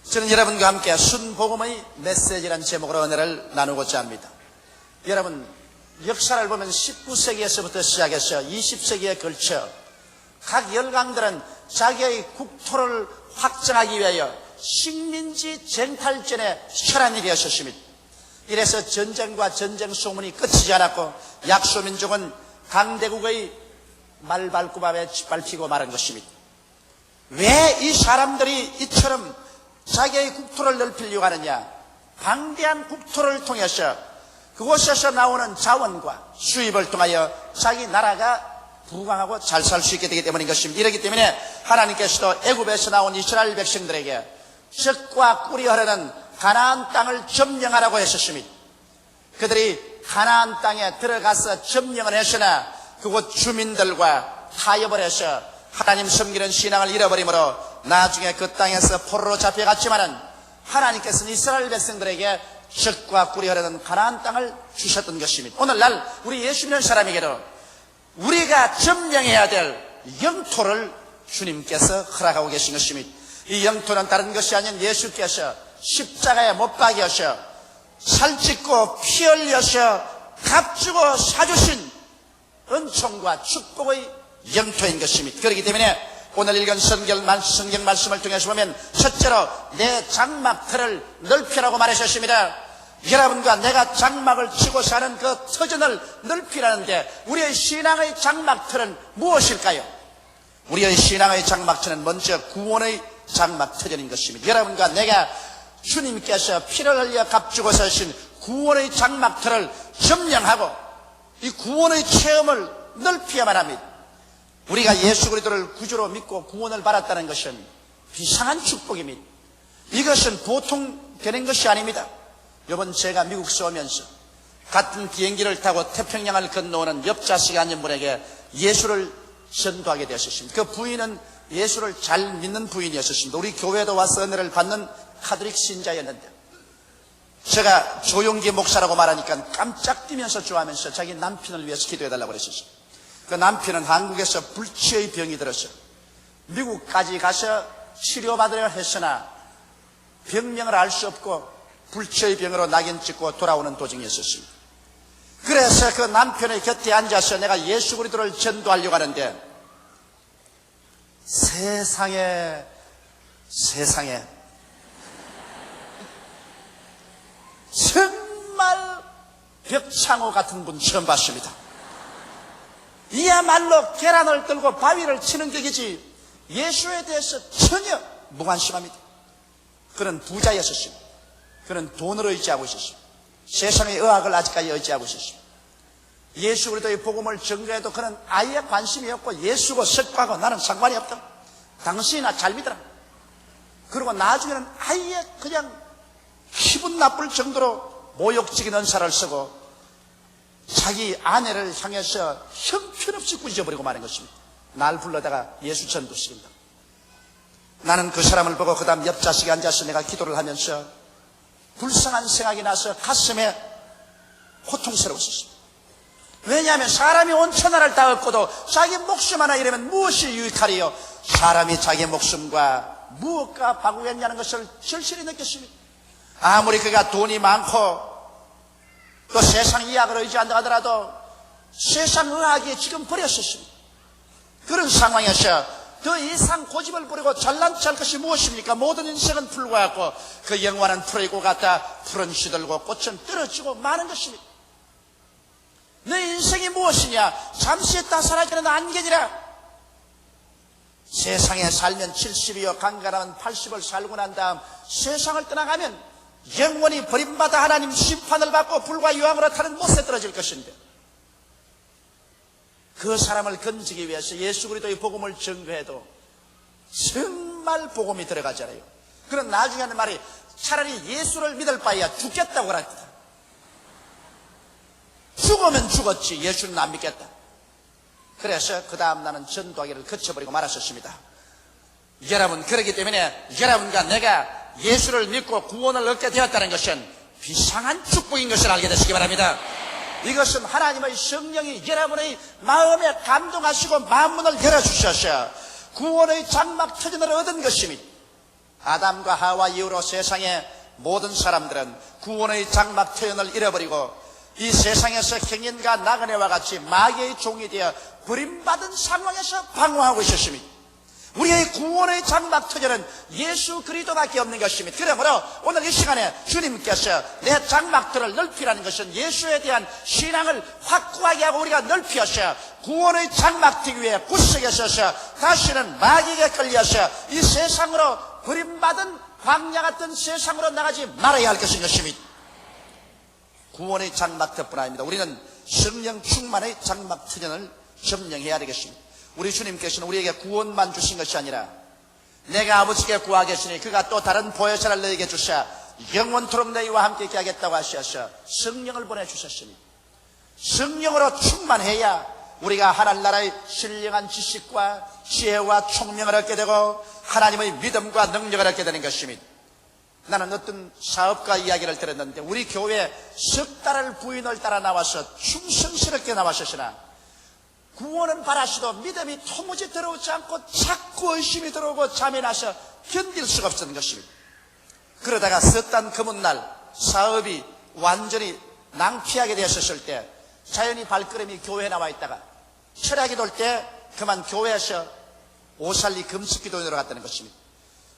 저는 여러분과 함께 순복음의 메시지라는 제목으로 은혜를 나누고자 합니다. 여러분, 역사를 보면 19세기에서부터 시작해서 20세기에 걸쳐 각 열강들은 자기의 국토를 확장하기 위하여 식민지 쟁탈전의 혈안이 되었습니다. 이래서 전쟁과 전쟁 소문이 끝이지 않았고 약소민족은 강대국의 말발굽함에 짓밟히고 말한 것입니다. 왜 이 사람들이 이처럼 자기의 국토를 넓히려고 하느냐? 방대한 국토를 통해서 그곳에서 나오는 자원과 수입을 통하여 자기 나라가 부강하고 잘 살 수 있게 되기 때문인 것입니다. 이렇기 때문에 하나님께서도 애굽에서 나온 이스라엘 백성들에게 젖과 꿀이 흐르는 가나안 땅을 점령하라고 하셨습니다. 그들이 가나안 땅에 들어가서 점령을 했으나 그곳 주민들과 타협을 해서 하나님 섬기는 신앙을 잃어버리므로 나중에 그 땅에서 포로로 잡혀갔지만은 하나님께서는 이스라엘 백성들에게 젖과 꿀이 흐르는 가나안 땅을 주셨던 것입니다. 오늘날 우리 예수 믿는 사람에게도 우리가 점령해야 될 영토를 주님께서 허락하고 계신 것입니다. 이 영토는 다른 것이 아닌 예수께서 십자가에 못 박여서 살찢고 피 흘려서 값주고 사주신 은총과 축복의 영토인 것입니다. 그렇기 때문에 오늘 읽은 성경 말씀을 통해서 보면 첫째로 내 장막틀을 넓히라고 말하셨습니다. 여러분과 내가 장막을 치고 사는 그 터전을 넓히라는데 우리의 신앙의 장막틀은 무엇일까요? 우리의 신앙의 장막틀은 먼저 구원의 장막터전인 것입니다. 여러분과 내가 주님께서 피를 흘려 값주고 서신 구원의 장막틀을 점령하고 이 구원의 체험을 넓혀야만 합니다. 우리가 예수 그리스도를 구주로 믿고 구원을 받았다는 것은 비상한 축복입니다. 이것은 보통 되는 것이 아닙니다. 이번 제가 미국서 오면서 같은 비행기를 타고 태평양을 건너오는 옆좌석에 앉은 분에게 예수를 전도하게 되었습니다. 그 부인은 예수를 잘 믿는 부인이었습니다. 우리 교회도 와서 은혜를 받는 카톨릭 신자였는데 제가 조용기 목사라고 말하니까 깜짝 뛰면서 좋아하면서 자기 남편을 위해서 기도해달라고 그랬었어요. 그 남편은 한국에서 불치의 병이 들어서 미국까지 가서 치료받으려 했으나 병명을 알 수 없고 불치의 병으로 낙인 찍고 돌아오는 도중이었습니다. 그래서 그 남편의 곁에 앉아서 내가 예수 그리스도를 전도하려고 하는데 세상에 정말 벽창호 같은 분 처음 봤습니다. 이야말로 계란을 들고 바위를 치는 격이지 예수에 대해서 전혀 무관심합니다. 그는 부자였었습니다. 그는 돈으로 의지하고 있었습니다. 세상의 의학을 아직까지 의지하고 있었습니다. 예수 그리스도의 복음을 전거해도 그는 아예 관심이 없고 예수고 석과고 나는 상관이 없다. 당신이나 잘 믿어라. 그리고 나중에는 아예 그냥 기분 나쁠 정도로 모욕적인 언사를 쓰고 자기 아내를 향해서 형편없이 꾸짖어버리고 마는 것입니다. 날 불러다가 예수 전도시킨다. 나는 그 사람을 보고 그 다음 옆좌석에 앉아서 내가 기도를 하면서 불쌍한 생각이 나서 가슴에 고통스러웠습니다. 왜냐하면 사람이 온 천하를 다 얻고도 자기 목숨 하나 잃으면 무엇이 유익하리요? 사람이 자기 목숨과 무엇과 바꾸겠냐는 것을 절실히 느꼈습니다. 아무리 그가 돈이 많고 또 세상 의학을 의지한다 하더라도 세상 의학이 지금 버렸었습니다. 그런 상황에서 더 이상 고집을 부리고 잘난 체 할 것이 무엇입니까? 모든 인생은 풀과 같고 그 영원한 풀의 고 같다. 풀은 시들고 꽃은 떨어지고 마는 것입니다. 내 인생이 무엇이냐? 잠시 있다 사라지는 안개니라. 세상에 살면 70이요 강간하면 80을 살고 난 다음 세상을 떠나가면 영원히 버림받아 하나님 심판을 받고 불과 유황으로 타는 못에 떨어질 것인데 그 사람을 건지기 위해서 예수 그리스도의 복음을 전거해도 정말 복음이 들어가잖아요. 그럼 나중에 하는 말이 차라리 예수를 믿을 바에야 죽겠다고 하랍니다. 죽으면 죽었지 예수는 안 믿겠다. 그래서 그 다음 나는 전도하기를 거쳐버리고 말았었습니다. 여러분, 그렇기 때문에 여러분과 내가 예수를 믿고 구원을 얻게 되었다는 것은 비상한 축복인 것을 알게 되시기 바랍니다. 이것은 하나님의 성령이 여러분의 마음에 감동하시고 마음문을 열어주셔서 구원의 장막 터전을 얻은 것입니다. 아담과 하와 이후로 세상의 모든 사람들은 구원의 장막 터연을 잃어버리고 이 세상에서 행인과 나그네와 같이 마귀의 종이 되어 버림받은 상황에서 방황하고 있었습니다. 우리의 구원의 장막 터전은 예수 그리스도밖에 없는 것입니다. 그러므로 오늘 이 시간에 주님께서 내 장막터를 넓히라는 것은 예수에 대한 신앙을 확고하게 하고 우리가 넓혀서 구원의 장막터 위에 구석에 서서 다시는 마귀에게 걸려서 이 세상으로 버림받은 광야 같은 세상으로 나가지 말아야 할 것입니다. 구원의 장막터뿐 아닙니다. 우리는 성령 충만의 장막터전을 점령해야 되겠습니다. 우리 주님께서는 우리에게 구원만 주신 것이 아니라 내가 아버지께 구하겠으니 그가 또 다른 보혜사를 너에게 주사 영원토록 너희와 함께 있게 하겠다고 하셔서 성령을 보내주셨습니다. 성령으로 충만해야 우리가 하늘나라의 신령한 지식과 지혜와 총명을 얻게 되고 하나님의 믿음과 능력을 얻게 되는 것입니다. 나는 어떤 사업가 이야기를 들었는데 우리 교회 석 달을 부인을 따라 나와서 충성스럽게 나왔으나 구원은 바라시도 믿음이 도무지 들어오지 않고 자꾸 의심이 들어오고 잠이 나서 견딜 수가 없었던 것입니다. 그러다가 석 달 금은날 사업이 완전히 낭피하게 되었을 때 자연히 발걸음이 교회에 나와 있다가 철학이 돌 때 그만 교회에서 오살리 금식기도에 들어갔다는 것입니다.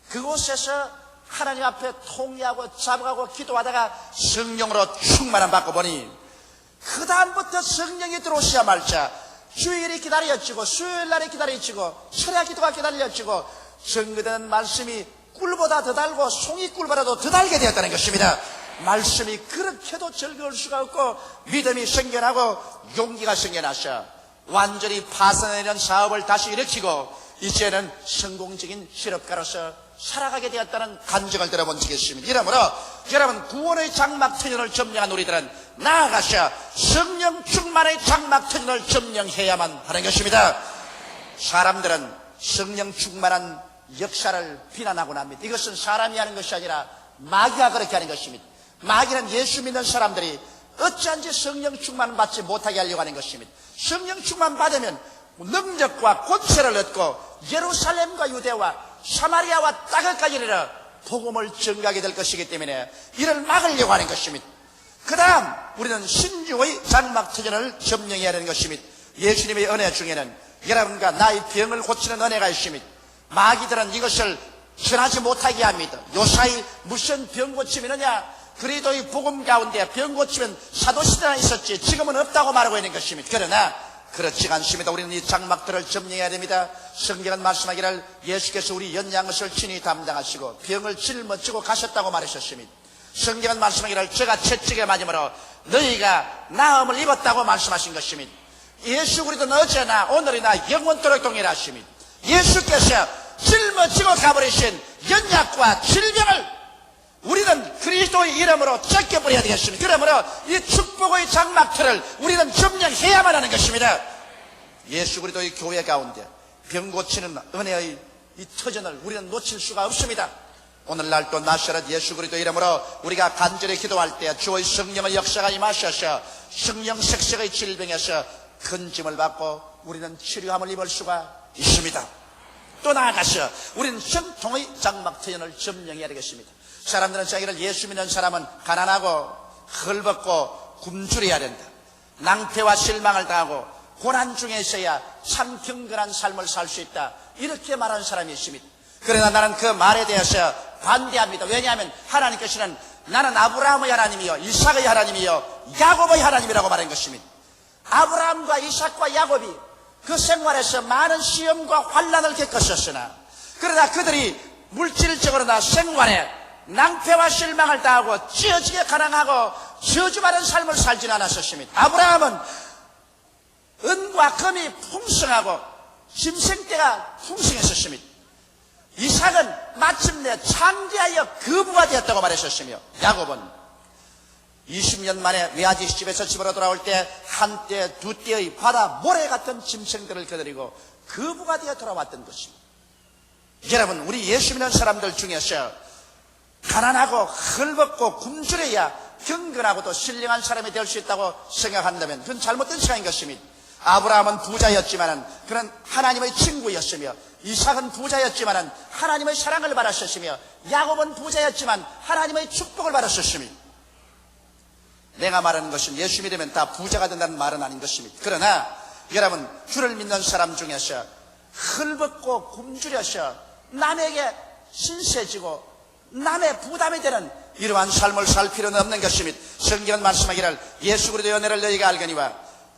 그곳에서 하나님 앞에 통회하고 잡아가고 기도하다가 성령으로 충만함 받고 보니 그 다음부터 성령이 들어오시자 말자 주일이 기다려지고 수요일날이 기다려지고 철야 기도가 기다려지고 정거되는 말씀이 꿀보다 더 달고 송이꿀보다도 더 달게 되었다는 것입니다. 말씀이 그렇게도 즐거울 수가 없고 믿음이 생겨나고 용기가 생겨나서 완전히 파산되는 사업을 다시 일으키고 이제는 성공적인 실업가로서 살아가게 되었다는 간증을 들어본 적이 있습니다. 이러므로 여러분 구원의 장막 터전을 점령한 우리들은 나아가서 성령 충만의 장막 터전을 점령해야만 하는 것입니다. 사람들은 성령 충만한 역사를 비난하곤 합니다. 이것은 사람이 하는 것이 아니라 마귀가 그렇게 하는 것입니다. 마귀는 예수 믿는 사람들이 어찌한지 성령 충만 받지 못하게 하려고 하는 것입니다. 성령 충만 받으면 능력과 권세를 얻고 예루살렘과 유대와 사마리아와 땅까지 이르러 복음을 전가하게 될 것이기 때문에 이를 막으려고 하는 것입니다. 그 다음 우리는 신주의 장막터전을 점령해야 하는 것입니다. 예수님의 은혜 중에는 여러분과 나의 병을 고치는 은혜가 있습니다. 마귀들은 이것을 전하지 못하게 합니다. 요사이 무슨 병 고침이 있느냐? 그리스도의 복음 가운데 병 고치면 사도시대나 있었지 지금은 없다고 말하고 있는 것입니다. 그러나 그렇지 않습니다. 우리는 이 장막들을 점령해야 됩니다. 성경은 말씀하기를 예수께서 우리 연약한 것을 친히 담당하시고 병을 짊어지고 가셨다고 말하셨습니다. 성경은 말씀하기를 제가 채찍에 맞음으로 너희가 나음을 입었다고 말씀하신 것입니다. 예수 그리스도는 어제나 오늘이나 영원토록 동일하십니다. 예수께서 짊어지고 가버리신 연약과 질병을 우리는 그리스도의 이름으로 찢겨버려야 되겠습니다. 그러므로 이 축복의 장막틀을 우리는 점령해야만 하는 것입니다. 예수 그리스도의 교회 가운데 병 고치는 은혜의 이 터전을 우리는 놓칠 수가 없습니다. 오늘날 또 나사렛 예수 그리스도 이름으로 우리가 간절히 기도할 때 주의 성령의 역사가 임하셔서 성령 색색의 질병에서 건짐을 받고 우리는 치료함을 입을 수가 있습니다. 또 나아가서 우리는 전통의 장막터전을 점령해야 되겠습니다. 사람들은 자기를 예수 믿는 사람은 가난하고 헐벗고 굶주려야 된다. 낭패와 실망을 당하고 고난 중에 있어야 참 경건한 삶을 살 수 있다. 이렇게 말하는 사람이 있습니다. 그러나 나는 그 말에 대해서 반대합니다. 왜냐하면 하나님께서는 나는 아브라함의 하나님이요 이삭의 하나님이요 야곱의 하나님이라고 말한 것입니다. 아브라함과 이삭과 야곱이 그 생활에서 많은 시험과 환난을 겪었었으나 그러나 그들이 물질적으로나 생활에 낭패와 실망을 당하고 찌어지게 가난하고 저주받은 삶을 살지는 않았었습니다. 아브라함은 은과 금이 풍성하고 짐승떼가 풍성했었습니다. 이삭은 마침내 창대하여 거부가 되었다고 말했었으며 야곱은 20년 만에 외아지 집에서 집으로 돌아올 때 한때 두때의 바다 모래 같은 짐승들을 거느리고 거부가 되어 돌아왔던 것입니다. 여러분 우리 예수 믿는 사람들 중에서 가난하고 헐벗고 굶주려야 경건하고 또 신령한 사람이 될 수 있다고 생각한다면 그건 잘못된 생각인 것입니다. 아브라함은 부자였지만은 그는 하나님의 친구였으며, 이삭은 부자였지만은 하나님의 사랑을 받았었으며, 야곱은 부자였지만 하나님의 축복을 받았었으며, 내가 말하는 것은 예수 믿으면 다 부자가 된다는 말은 아닌 것입니다. 그러나 여러분, 주를 믿는 사람 중에서 헐벗고 굶주려서 남에게 신세지고 남의 부담이 되는 이러한 삶을 살 필요는 없는 것입니다. 성경은 말씀하기를 예수 그리스도의 은혜를 너희가 알거니와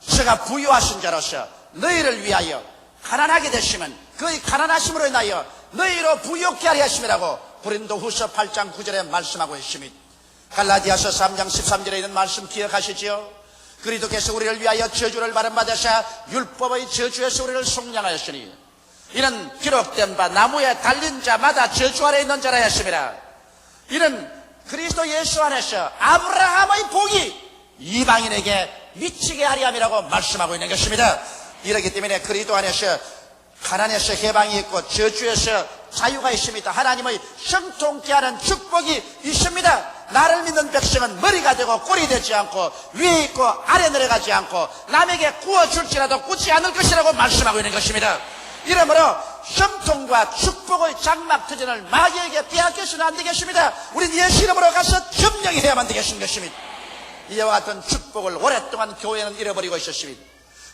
저가 부유하신 자로서 너희를 위하여 가난하게 되시면 그의 가난하심으로 인하여 너희로 부유케 하려 하심이라고 고린도후서 8장 9절에 말씀하고 있습니다. 갈라디아서 3장 13절에 있는 말씀 기억하시지요? 그리스도께서 우리를 위하여 저주를 받으사 율법의 저주에서 우리를 속량하였으니 이는 기록된 바 나무에 달린 자마다 저주 아래 있는 자라 했습니다. 이는 그리스도 예수 안에서 아브라함의 복이 이방인에게 미치게 하리 함이라고 말씀하고 있는 것입니다. 이렇기 때문에 그리스도 안에서 가난에서 해방이 있고 저주에서 자유가 있습니다. 하나님의 형통케 하는 축복이 있습니다. 나를 믿는 백성은 머리가 되고 꼴이 되지 않고 위에 있고 아래 내려가지 않고 남에게 구워줄지라도 굳지 않을 것이라고 말씀하고 있는 것입니다. 이러므로 형통과 축복의 장막터전을 마귀에게 빼앗겨서는 안 되겠습니다. 우린 예수 이름으로 가서 점령해야만 되겠는 것입니다. 이와 같은 축복을 오랫동안 교회는 잃어버리고 있었습니다.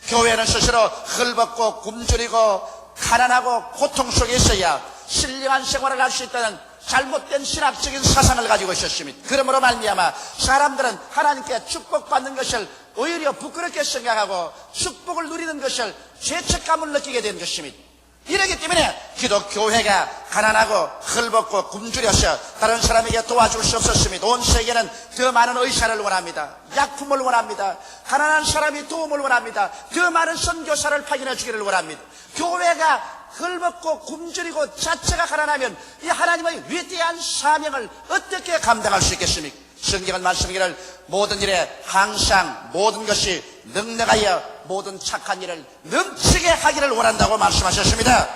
교회는 스스로 헐벗고 굶주리고 가난하고 고통 속에 있어야 신령한 생활을 할 수 있다는 잘못된 신학적인 사상을 가지고 있었습니다. 그러므로 말미암아 사람들은 하나님께 축복받는 것을 오히려 부끄럽게 생각하고 축복을 누리는 것을 죄책감을 느끼게 된 것입니다. 이러기 때문에 기독교회가 가난하고 헐벗고 굶주려서 다른 사람에게 도와줄 수 없었습니다. 온 세계는 더 많은 의사를 원합니다. 약품을 원합니다. 가난한 사람이 도움을 원합니다. 더 많은 선교사를 파견해 주기를 원합니다. 교회가 헐벗고 굶주리고 자체가 가난하면 이 하나님의 위대한 사명을 어떻게 감당할 수 있겠습니까? 성경은 말씀하기를 모든 일에 항상 모든 것이 넉넉하여 모든 착한 일을 넘치게 하기를 원한다고 말씀하셨습니다.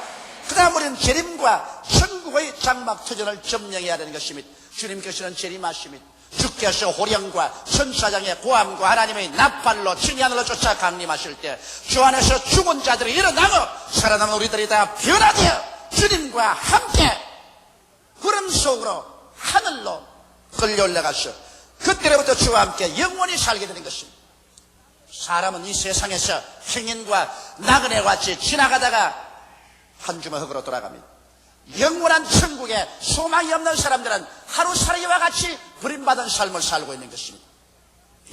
그 다음 우리는 재림과 천국의 장막터전을 점령해야 되는 것입니다. 주님께서는 재림하십니다. 주께서 호령과 천사장의 고함과 하나님의 나팔로 진야늘로 쫓아 강림하실 때 주 안에서 죽은 자들이 일어나고 살아남은 우리들이 다 변화되어 주님과 함께 구름 속으로 하늘로 끌려 올라가서 그때로부터 주와 함께 영원히 살게 되는 것입니다. 사람은 이 세상에서 행인과 나그네 같이 지나가다가 한 주먹 흙으로 돌아갑니다. 영원한 천국에 소망이 없는 사람들은 하루살이와 같이 버림받은 삶을 살고 있는 것입니다.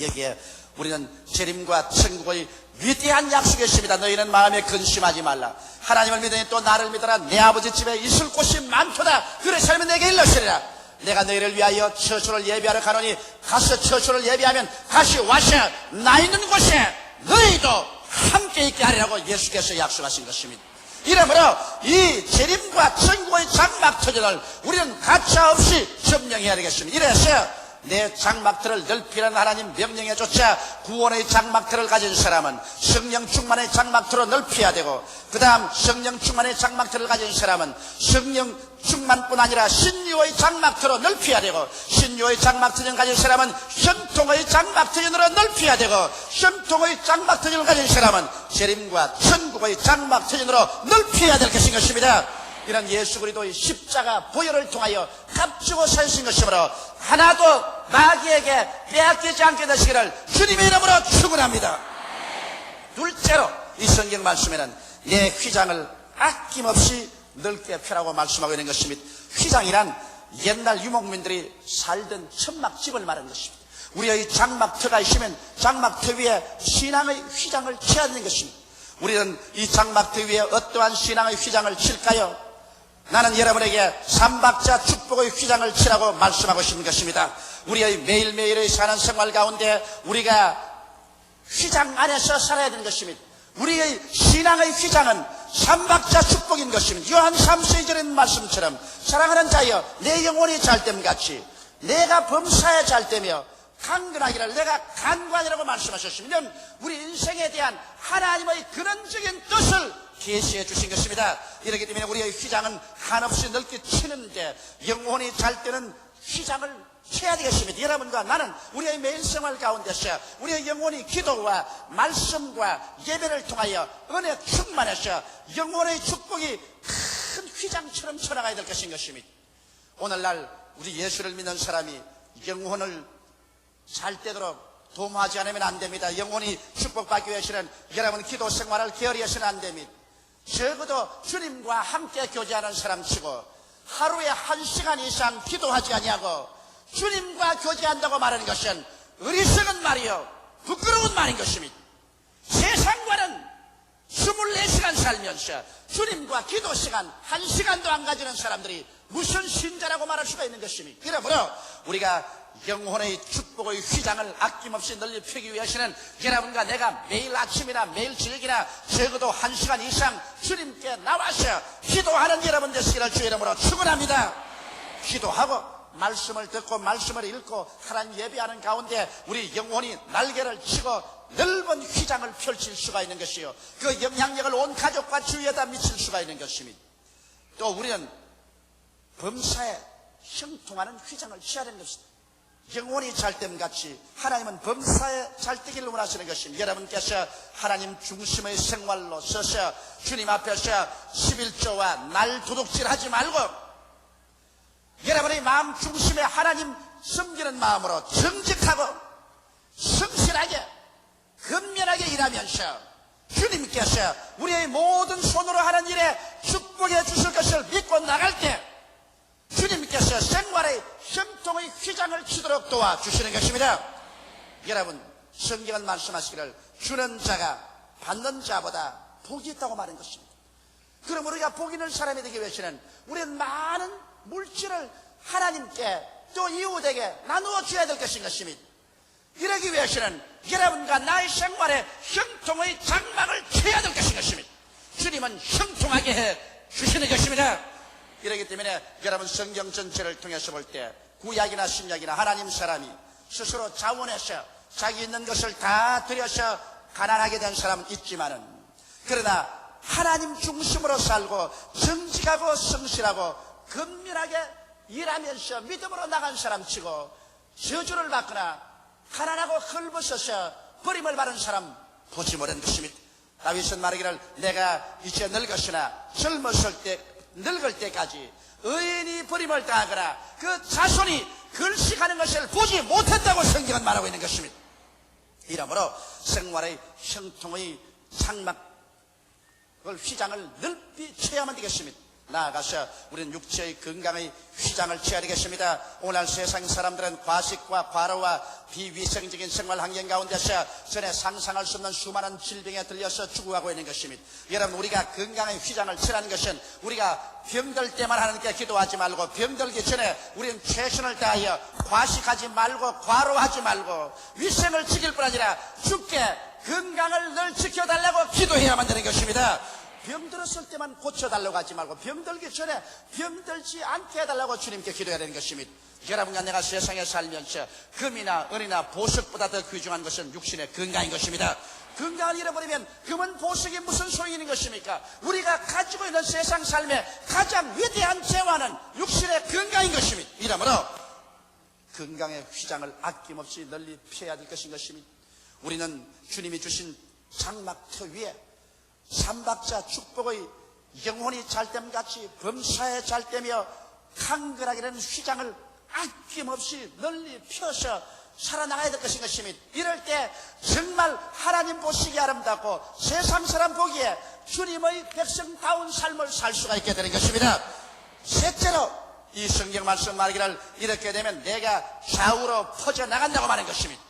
여기에 우리는 재림과 천국의 위대한 약속이 있습니다. 너희는 마음에 근심하지 말라. 하나님을 믿으니 또 나를 믿어라. 내 아버지 집에 있을 곳이 많도다. 그래 살면 내게 일러시리라. 내가 너희를 위하여 처소를 예비하러 가노니 가서 처소를 예비하면 다시 와서 나 있는 곳에 너희도 함께 있게 하리라고 예수께서 약속하신 것입니다. 이러므로 이 재림과 천국의 장막터전을 우리는 가차없이 점령해야 되겠습니다. 이래서 내 장막터를 넓히라는 하나님 명령에 쫓아 구원의 장막터를 가진 사람은 성령 충만의 장막터로 넓혀야 되고, 그 다음 성령 충만의 장막터를 가진 사람은 성령 충만뿐 아니라 신유의 장막터로 넓혀야 되고, 신유의 장막터전 가진 사람은 형통의 장막터전으로 넓혀야 되고, 형통의 장막터전을 가진 사람은 재림과 천국의 장막터전으로 넓혀야 될 것입니다. 이런 예수 그리스도의 십자가 보혈을 통하여 값주고 사신 것이므로 하나도 마귀에게 빼앗기지 않게 되시기를 주님의 이름으로 축원합니다. 둘째로 이 성경 말씀에는 내 휘장을 아낌없이 넓게 펴라고 말씀하고 있는 것입니다. 휘장이란 옛날 유목민들이 살던 천막집을 말하는 것입니다. 우리의 장막터가 있으면 장막터 위에 신앙의 휘장을 쳐야 하는 것입니다. 우리는 이 장막터 위에 어떠한 신앙의 휘장을 칠까요? 나는 여러분에게 삼박자 축복의 휘장을 치라고 말씀하고 싶은 것입니다. 우리의 매일매일의 사는 생활 가운데 우리가 휘장 안에서 살아야 되는 것입니다. 우리의 신앙의 휘장은 삼박자 축복인 것입니다. 요한 3서 2절에 있는 말씀처럼 사랑하는 자여 내 영혼이 잘됨 같이 내가 범사에 잘되며 강건하기를 내가 간관이라고 말씀하셨습니다. 우리 인생에 대한 하나님의 근원적인 뜻을 계시해 주신 것입니다. 이렇기 때문에 우리의 휘장은 한없이 넓게 치는데 영혼이 잘 때는 휘장을 해야 되겠습니다. 여러분과 나는 우리의 매일 생활 가운데서 우리의 영혼이 기도와 말씀과 예배를 통하여 은혜 충만해서 영혼의 축복이 큰 휘장처럼 쳐나가야 될 것입니다. 오늘날 우리 예수를 믿는 사람이 영혼을 잘 되도록 도모하지 않으면 안 됩니다. 영혼이 축복받기 위해서는 여러분 기도 생활을 게으리해서는 안 됩니다. 적어도 주님과 함께 교제하는 사람치고 하루에 1시간 이상 기도하지 아니하고 주님과 교제한다고 말하는 것은 어리석은 말이요 부끄러운 말인 것입니다. 세상과는 24시간 살면서 주님과 기도 시간 1시간도 안 가지는 사람들이 무슨 신자라고 말할 수가 있는 것입니다. 그러므로 우리가 영혼의 축복의 휘장을 아낌없이 널리 펴기 위해서는 여러분과 내가 매일 아침이나 매일 저녁이나 적어도 1시간 이상 주님께 나와서 기도하는 여러분 되시기를 주의 이름으로 축원합니다. 기도하고 말씀을 듣고 말씀을 읽고 하나님 예배하는 가운데 우리 영혼이 날개를 치고 넓은 휘장을 펼칠 수가 있는 것이요 그 영향력을 온 가족과 주위에다 미칠 수가 있는 것입니다. 또 우리는 범사에 형통하는 휘장을 취해야 되는 것입니다. 영혼이 잘됨같이 하나님은 범사에 잘되기를 원하시는 것입니다. 여러분께서 하나님 중심의 생활로 서서 주님 앞에서 11조와 날 도둑질하지 말고 여러분의 마음 중심에 하나님 섬기는 마음으로 정직하고 성실하게 근면하게 일하면서 주님께서 우리의 모든 손으로 하는 일에 축복해 주실 것을 믿고 나갈 때 주님께서 생활의 형통의 휘장을 치도록 도와주시는 것입니다. 여러분 성경은 말씀하시기를 주는 자가 받는 자보다 복이 있다고 말한 것입니다. 그러므로 우리가 복 있는 사람이 되기 위해서는 우리는 많은 물질을 하나님께 또 이웃에게 나누어 줘야 될 것인 것입니다. 이러기 위해서는 여러분과 나의 생활에 형통의 장막을 쳐야 될 것인 것입니다. 주님은 형통하게 해 주시는 것입니다. 이러기 때문에 여러분 성경 전체를 통해서 볼 때 구약이나 신약이나 하나님 사람이 스스로 자원해서 자기 있는 것을 다 들여서 가난하게 된 사람은 있지만은 그러나 하나님 중심으로 살고 정직하고 성실하고 근면하게 일하면서 믿음으로 나간 사람치고 저주를 받거나 가난하고 헐벗어서 버림을 받은 사람 보지 못한 것입니다. 다윗은 말하기를 내가 이제 늙었으나 젊었을 때 늙을 때까지 의인이 버림을 당하거나 그 자손이 걸식하는 것을 보지 못했다고 성경은 말하고 있는 것입니다. 이러므로 생활의 형통의 장막을 휘장을 넓히 쳐야만 되겠습니다. 나아가서 우리는 육체의 건강의 휘장을 쳐야 되겠습니다. 오늘 세상 사람들은 과식과 과로와 비위생적인 생활 환경 가운데서 전에 상상할 수 없는 수많은 질병에 들려서 죽어가고 있는 것입니다. 여러분 우리가 건강의 휘장을 치라는 것은 우리가 병들 때만 하나님께 기도하지 말고 병들기 전에 우리는 최선을 다하여 과식하지 말고 과로하지 말고 위생을 지킬 뿐 아니라 주께 건강을 늘 지켜달라고 기도해야만 되는 것입니다. 병들었을 때만 고쳐달라고 하지 말고 병들기 전에 병들지 않게 해달라고 주님께 기도해야 되는 것입니다. 여러분과 내가 세상에 살면서 금이나 은이나 보석보다 더 귀중한 것은 육신의 건강인 것입니다. 건강을 잃어버리면 금은 보석이 무슨 소용이 있는 것입니까? 우리가 가지고 있는 세상 삶의 가장 위대한 재화는 육신의 건강인 것입니다. 이러므로 건강의 휘장을 아낌없이 널리 펴야 될 것인 것입니다. 우리는 주님이 주신 장막터 위에 삼박자 축복의 영혼이 잘됨같이 범사에 잘되며 강건하게 된 휘장을 아낌없이 널리 펴서 살아나가야 될 것인 것입니다. 이럴 때 정말 하나님 보시기에 아름답고 세상 사람 보기에 주님의 백성다운 삶을 살 수가 있게 되는 것입니다. 셋째로 이 성경 말씀 말하기를 이렇게 되면 내가 좌우로 퍼져나간다고 말하는 것입니다.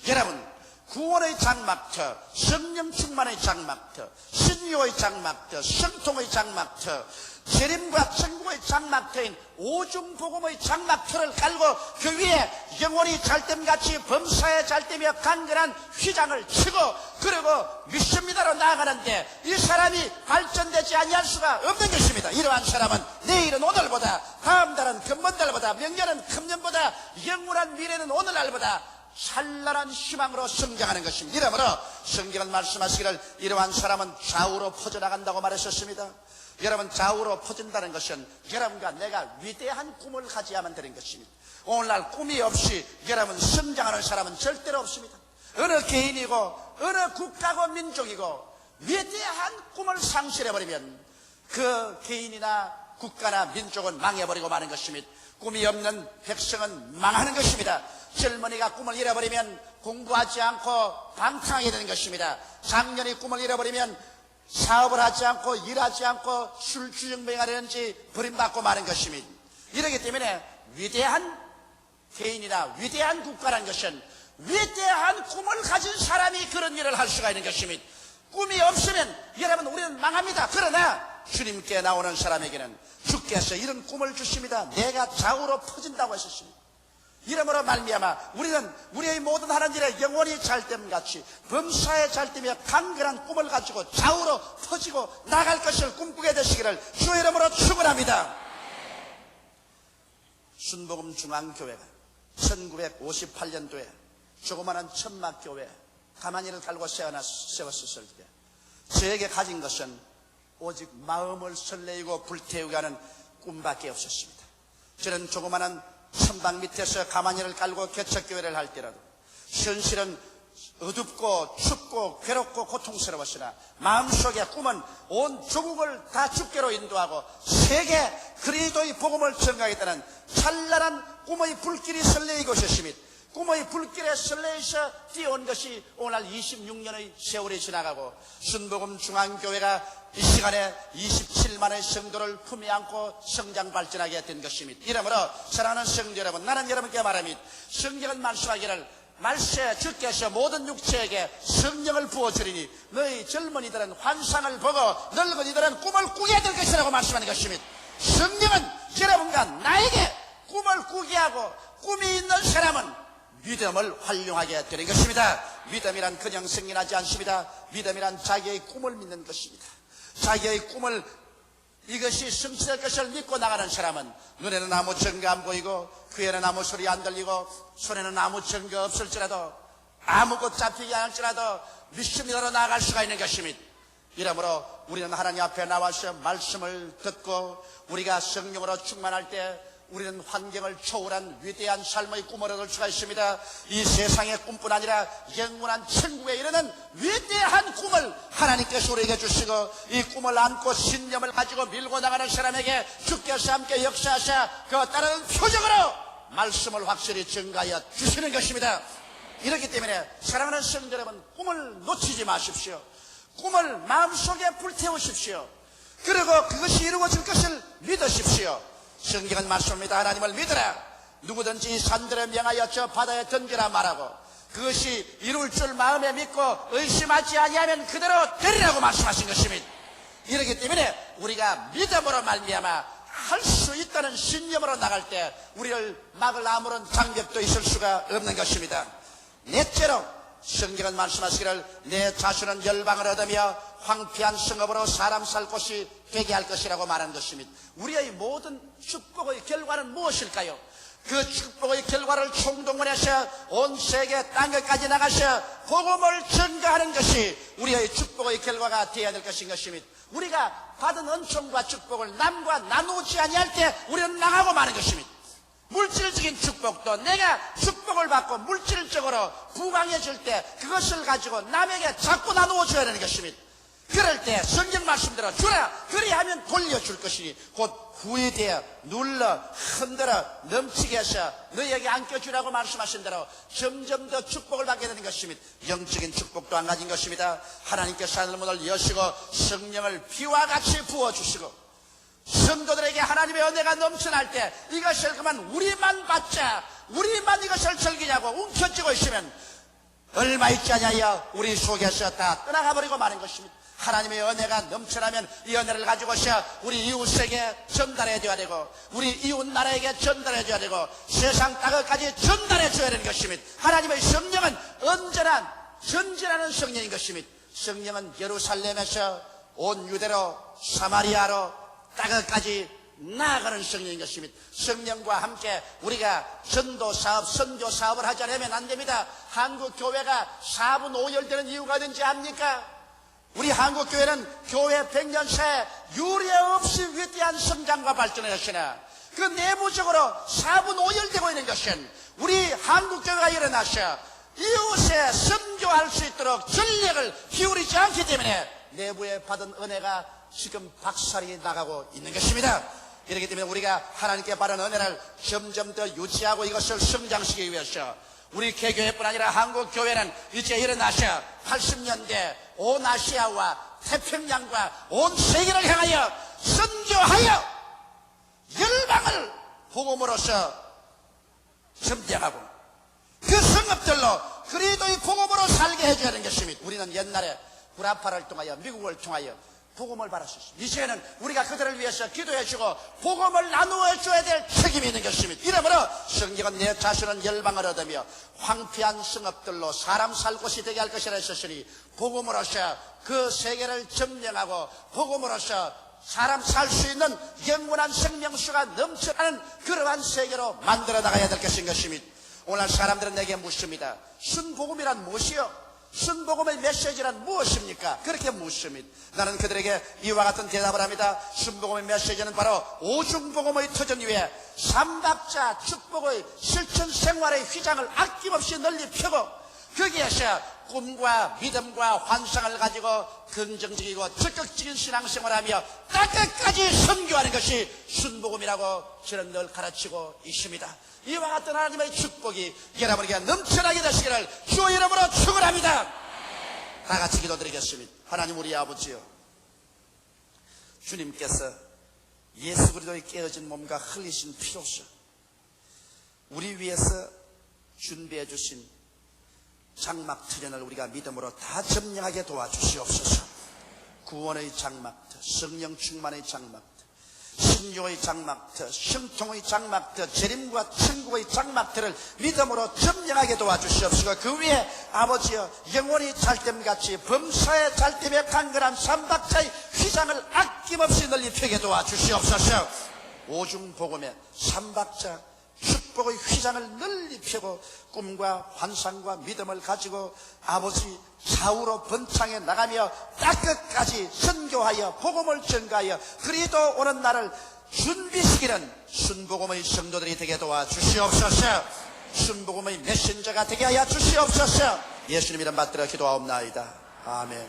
여러분 구원의 장막터, 성령 충만의 장막터, 신유의 장막터, 성통의 장막터, 재림과 천국의 장막터인 오중복음의 장막터를 깔고 그 위에 영혼이 잘됨같이 범사에 잘되며 강건한 휘장을 치고 그리고 믿습니다로 나아가는데 이 사람이 발전되지 아니할 수가 없는 것입니다. 이러한 사람은 내일은 오늘보다, 다음 달은 금번달보다, 명년은 금년보다, 영원한 미래는 오늘날보다 찬란한 희망으로 성장하는 것입니다. 이러므로 성경은 말씀하시기를 이러한 사람은 좌우로 퍼져나간다고 말하셨습니다. 여러분, 좌우로 퍼진다는 것은 여러분과 내가 위대한 꿈을 가져야만 되는 것입니다. 오늘날 꿈이 없이 여러분 성장하는 사람은 절대로 없습니다. 어느 개인이고 어느 국가고 민족이고 위대한 꿈을 상실해버리면 그 개인이나 국가나 민족은 망해버리고 마는 것입니다. 꿈이 없는 백성은 망하는 것입니다. 젊은이가 꿈을 잃어버리면 공부하지 않고 방탕하게 되는 것입니다. 장년이 꿈을 잃어버리면 사업을 하지 않고 일하지 않고 술주정뱅이가 되는지 버림받고 마는 것입니다. 이러기 때문에 위대한 개인이나 위대한 국가라는 것은 위대한 꿈을 가진 사람이 그런 일을 할 수가 있는 것입니다. 꿈이 없으면 여러분 우리는 망합니다. 그러나 주님께 나오는 사람에게는 주께서 이런 꿈을 주십니다. 내가 좌우로 퍼진다고 하셨습니다. 이러므로 말미암아 우리는 우리의 모든 하는 일에 영원히 잘됨같이 범사에 잘되며 강건한 꿈을 가지고 좌우로 퍼지고 나갈 것을 꿈꾸게 되시기를 주의 이름으로 축원합니다. 순복음중앙교회가 1958년도에 조그마한 천막교회 가만히를 달고 세웠을 때 저에게 가진 것은 오직 마음을 설레이고 불태우게 하는 꿈밖에 없었습니다. 저는 조그마한 천막 밑에서 가만히를 깔고 개척교회를 할 때라도 현실은 어둡고 춥고 괴롭고 고통스러웠으나 마음속의 꿈은 온 조국을 다 주께로 인도하고 세계 그리스도의 복음을 전가하겠다는 찬란한 꿈의 불길이 설레이고 있었습니다. 꿈의 불길에 설레서 뛰어온 것이 오늘 26년의 세월이 지나가고 순복음 중앙교회가 이 시간에 27만의 성도를 품에 안고 성장 발전하게 된 것입니다. 이러므로 사랑하는 성도 여러분, 나는 여러분께 말합니다. 성경은 말씀하기를 말세 주께서 모든 육체에게 성령을 부어주리니 너희 젊은이들은 환상을 보고 늙은이들은 꿈을 꾸게 될 것이라고 말씀하는 것입니다. 성령은 여러분과 나에게 꿈을 꾸게 하고 꿈이 있는 사람은 믿음을 활용하게 되는 것입니다. 믿음이란 그냥 승인하지 않습니다. 믿음이란 자기의 꿈을 믿는 것입니다. 자기의 꿈을 이것이 성취될 것을 믿고 나가는 사람은 눈에는 아무 증거 안 보이고 귀에는 아무 소리 안 들리고 손에는 아무 증거 없을지라도 아무것도 잡히지 않을지라도 믿음으로 나아갈 수가 있는 것입니다. 이러므로 우리는 하나님 앞에 나와서 말씀을 듣고 우리가 성령으로 충만할 때 우리는 환경을 초월한 위대한 삶의 꿈을 얻을 수가 있습니다. 이 세상의 꿈뿐 아니라 영원한 천국에 이르는 위대한 꿈을 하나님께서 우리에게 주시고 이 꿈을 안고 신념을 가지고 밀고 나가는 사람에게 주께서 함께 역사하사 그와 따르는 표적으로 말씀을 확실히 증가하여 주시는 것입니다. 이렇기 때문에 사랑하는 성도 여러분, 꿈을 놓치지 마십시오. 꿈을 마음속에 불태우십시오. 그리고 그것이 이루어질 것을 믿으십시오. 성경은 말씀합니다. 하나님을 믿으라. 누구든지 이 산들에 명하여 저 바다에 던지라 말하고 그것이 이룰 줄 마음에 믿고 의심하지 아니하면 그대로 되리라고 말씀하신 것입니다. 이렇기 때문에 우리가 믿음으로 말미암아 할 수 있다는 신념으로 나갈 때 우리를 막을 아무런 장벽도 있을 수가 없는 것입니다. 넷째로 성경은 말씀하시기를 내 자신은 열방을 얻으며 황폐한 성읍으로 사람 살 곳이 되게 할 것이라고 말한 것입니다. 우리의 모든 축복의 결과는 무엇일까요? 그 축복의 결과를 총동원해서 온 세계 땅끝까지 나가서 복음을 전가하는 것이 우리의 축복의 결과가 되어야 될 것인 것입니다. 우리가 받은 은총과 축복을 남과 나누지 아니할 때 우리는 나가고 마는 것입니다. 물질적인 축복도 내가 축복을 받고 물질적으로 부강해질 때 그것을 가지고 남에게 자꾸 나누어 줘야 되는 것입니다. 그럴 때 성경 말씀대로 주라 그리하면 돌려줄 것이니 곧 후회되어 눌러 흔들어 넘치게 해서 너희에게 안겨주라고 말씀하신 대로 점점 더 축복을 받게 되는 것입니다. 영적인 축복도 안 가진 것입니다. 하나님께서 하늘문을 여시고 성령을 비와 같이 부어주시고 성도들에게 하나님의 은혜가 넘쳐날 때 이것을 그만 우리만 받자 우리만 이것을 즐기냐고 움켜쥐고 있으면 얼마 있지 않냐여 우리 속에서 다 떠나가 버리고 마는 것입니다. 하나님의 은혜가 넘쳐나면 이 은혜를 가지고서 우리 이웃에게 전달해 줘야 되고 우리 이웃 나라에게 전달해 줘야 되고 세상 땅끝까지 전달해 줘야 되는 것입니다. 하나님의 성령은 언제나 전진하는 성령인 것입니다. 성령은 예루살렘에서 온 유대로 사마리아로 땅끝까지 나아가는 성령인 것입니다. 성령과 함께 우리가 전도사업, 선교사업을 하지 않으면 안 됩니다. 한국 교회가 4분 5열 되는 이유가 뭔지 압니까? 우리 한국교회는 교회 100년차에 유례 없이 위대한 성장과 발전을 했으나 그 내부적으로 사분오열되고 있는 것은 우리 한국교회가 일어나서 이웃에 선교할 수 있도록 전력을 기울이지 않기 때문에 내부에 받은 은혜가 지금 박살이 나가고 있는 것입니다. 이렇기 때문에 우리가 하나님께 받은 은혜를 점점 더 유지하고 이것을 성장시키기 위해서 우리 개교회뿐 아니라 한국교회는 이제 일어나서 80년대 온 아시아와 태평양과 온 세계를 향하여 선교하여 열방을 복음으로서 점령하고 그 성읍들로 그리스도의 복음으로 살게 해줘야 하는 것입니다. 우리는 옛날에 구라파를 통하여 미국을 통하여 복음을 받았습니다. 이제는 우리가 그들을 위해서 기도해주고 복음을 나누어 줘야 될 책임이 있는 것입니다. 이러므로 성경은 내 자신은 열방을 얻으며 황폐한 성읍들로 사람 살 곳이 되게 할 것이라 했으니 복음으로서 그 세계를 점령하고 복음으로서 사람 살 수 있는 영원한 생명수가 넘쳐나는 그러한 세계로 만들어 나가야 될 것인 것입니다. 오늘 사람들은 내게 묻습니다. 순복음이란 무엇이요? 순복음의 메시지란 무엇입니까? 그렇게 묻습니다. 나는 그들에게 이와 같은 대답을 합니다. 순복음의 메시지는 바로 오중복음의 터전 위에 삼박자 축복의 실천 생활의 휘장을 아낌없이 널리 펴고 거기에서 꿈과 믿음과 환상을 가지고 긍정적이고 적극적인 신앙생활을 하며 끝까지 선교하는 것이 순복음이라고 저는 늘 가르치고 있습니다. 이와 같은 하나님의 축복이 여러분에게 넘쳐나게 되시기를 주의 이름으로 축원합니다. 다 같이 기도드리겠습니다. 하나님 우리 아버지요, 주님께서 예수 그리스도의 깨어진 몸과 흘리신 피로서 우리 위해서 준비해 주신 장막 터전을 우리가 믿음으로 다 점령하게 도와주시옵소서. 구원의 장막터, 성령 충만의 장막터, 신교의 장막터, 형통의 장막터, 재림과 천국의 장막터를 믿음으로 점령하게 도와주시옵소서. 그 위에 아버지여 영원히 잘됨같이 범사의 잘됨에 강건한 삼박자의 휘장을 아낌없이 널리 펴게 도와주시옵소서. 오중복음의 삼박자 축복의 휘장을 널리 펴고 꿈과 환상과 믿음을 가지고 아버지 좌우로 번창해 나가며 끝까지 선교하여 복음을 전가하여 그리스도 오는 날을 준비시키는 순복음의 성도들이 되게 도와주시옵소서. 순복음의 메신저가 되게 하여 주시옵소서. 예수님 이름 받들어 기도하옵나이다. 아멘.